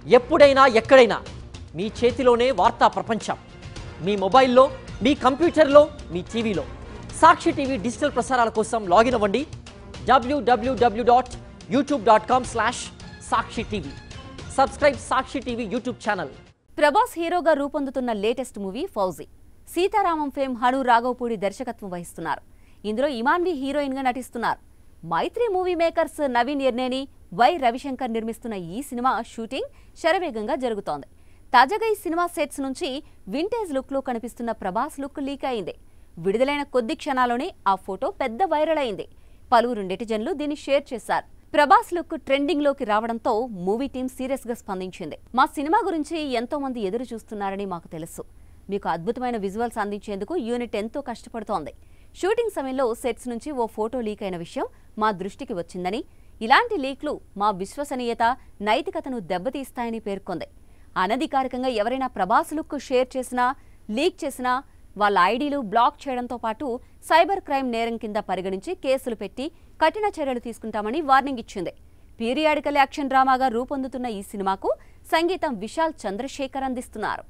ఎప్పుడైనా ఎక్కడైనా మీ చేతిలోనే వార్తా ప్రపంచం. మీ మొబైల్లో, మీ కంప్యూటర్లో, మీ టీవీలో. సాక్షి టీవీ డిజిటల్ ప్రసారాల కోసం లాగిన్ అవ్వండి www.youtube.com/సాక్షి TV. Subscribe Sakshi TV YouTube channel. Prabhas హీరోగా రూపొందుతున్న latest movie Fauji. Sitaramam fame Hanu Raghavapudi దర్శకత్వం వహిస్తున్నారు. ఇందులో ఇమాన్వి హీరోయిన్ గా నటిస్తున్నారు. Mythri movie makers Naveen Yerneni, Y Ravishankar నిర్మిస్తున్న ఈ సినిమా షూటింగ్ శరవేగంగా జరుగుతోంది. తాజాగా ఈ సినిమా సెట్స్ నుంచి వింటేజ్ లుక్ లో కనిపిస్తున్న ప్రభాస్ లుక్ లీక్ అయింది. విడుదలైన కొద్ది క్షణాల్లోనే ఆ ఫోటో పెద్ద వైరల్ అయింది. పలువురు నెటిజన్లు దీన్ని షేర్ చేశారు. ప్రభాస్ లుక్ ట్రెండింగ్ లోకి రావడంతో మూవీ టీం సీరియస్ గా స్పందించింది. మా సినిమా గురించి ఎంతో మంది ఎదురు చూస్తున్నారని మాకు తెలుసు. మీకు అద్భుతమైన విజువల్స్ అందించేందుకు యూనిట్ ఎంతో కష్టపడుతోంది. షూటింగ్ సమయంలో సెట్స్ నుంచి ఓ ఫోటో లీక్ అయిన విషయం మా దృష్టికి వచ్చిందని, ఇలాంటి లీక్లు మా విశ్వసనీయత, నైతికతను దెబ్బతీస్తాయని పేర్కొంది. అనధికారికంగా ఎవరైనా ప్రభాస్ లుక్ షేర్ చేసినా, లీక్ చేసినా వాళ్ళ ఐడీలు బ్లాక్ చేయడంతో పాటు సైబర్ క్రైమ్ నేరం కింద పరిగణించి కేసులు పెట్టి కఠిన చర్యలు తీసుకుంటామని వార్నింగ్ ఇచ్చింది. పీరియాడికల్ యాక్షన్ డ్రామాగా రూపొందుతున్న ఈ సినిమాకు సంగీతం విశాల్ చంద్రశేఖర్ అందిస్తున్నారు.